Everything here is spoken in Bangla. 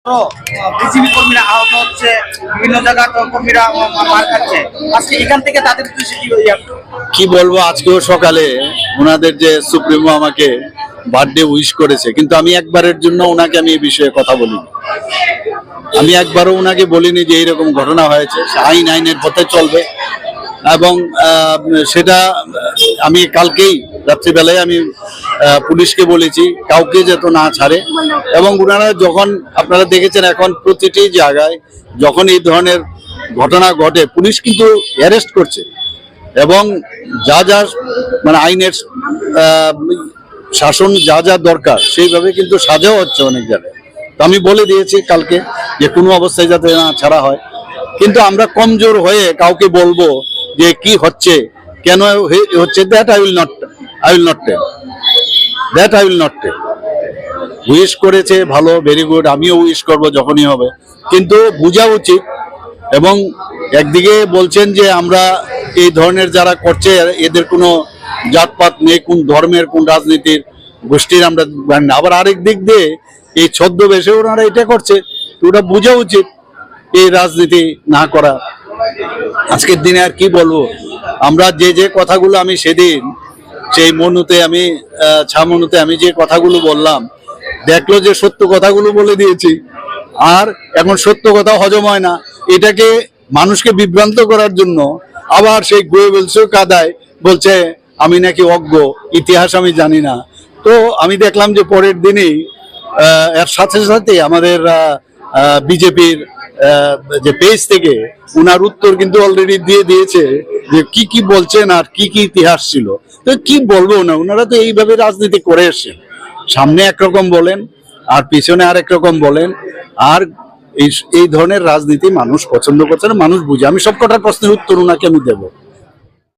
বিসিবি কর্মীরা আহত হচ্ছে, বিভিন্ন জায়গায় কর্মীরা মার খাচ্ছে। আজকে এখান থেকে তাদের কি বলবো, আজকেও সকালে ওনাদের যে সুপ্রিমো আমাকে বার্থডে উইশ করেছে, কিন্তু আমি একবারের জন্য ওনাকে আমি এই বিষয়ে কথা বলিনি। আমি একবারও ওনাকে বলিনি যে এইরকম ঘটনা হয়েছে, আইনের পথে চলবে। এবং সেটা আমি কালকেই রাত্রিবেলায় আমি পুলিশকে বলেছি কাউকে যেন না ছাড়ে। এবং ওনারা যখন আপনারা দেখেছেন এখন প্রতিটি জায়গায় যখন এই ধরনের ঘটনা ঘটে পুলিশ কিন্তু অ্যারেস্ট করছে এবং যা যা মানে আইনের শাসন যা যা দরকার সেইভাবে কিন্তু সাজাও হচ্ছে অনেক জায়গায়। তো আমি বলে দিয়েছি কালকে যে কোনো অবস্থায় যাতে না ছাড়া হয়। কিন্তু আমরা কমজোর হয়ে কাউকে বলবো যে কি হচ্ছে, কেন হচ্ছে, that I will not tell. Wish করেছে ভালো, ভেরি গুড, আমিও উইশ করব যখনই হবে, কিন্তু বোঝা উচিত। এবং একদিকে বলছেন যে আমরা এই ধরনের যারা করছে এদের কোনো জাতপাত নেই, কোন ধর্মের কোন রাজনীতির গোষ্ঠীর আমরা জানি না। আবার আরেক দিক দিয়ে এই ছদ্মবেশে ওনারা এটা করছে, ওটা বোঝা উচিত এই রাজনীতি না করা। আজকের দিনে আর কি বলবো, আমরা যে কথাগুলো আমি সেদিন সেই মনুতে আমি ছামনুতে আমি যে কথাগুলো বললাম, দেখলো যে সত্য কথাগুলো বলে দিয়েছি, আর এখন সত্য কথা হজম হয় না। এটাকে মানুষকে বিভ্রান্ত করার জন্য আবার সেই গোয়েবলসও কাদায় বলছে আমি নাকি অজ্ঞ, ইতিহাস আমি জানি না। তো আমি দেখলাম যে পরের দিনেই এর সাথে সাথে আমাদের বিজেপির যে পেজ থেকে উনার উত্তর কিন্তু অলরেডি দিয়ে দিয়েছে যে কি কি বলছেন আর কি কি ইতিহাস ছিল। তো কি বলবো না, ওনারা তো এইভাবে রাজনীতি করে এসছেন, সামনে একরকম বলেন আর পিছনে আরেক রকম বলেন। আর এই ধরনের রাজনীতি মানুষ পছন্দ করছে না, মানুষ বুঝে। আমি সব কটার প্রশ্নের উত্তর ওনাকে আমি দেবো।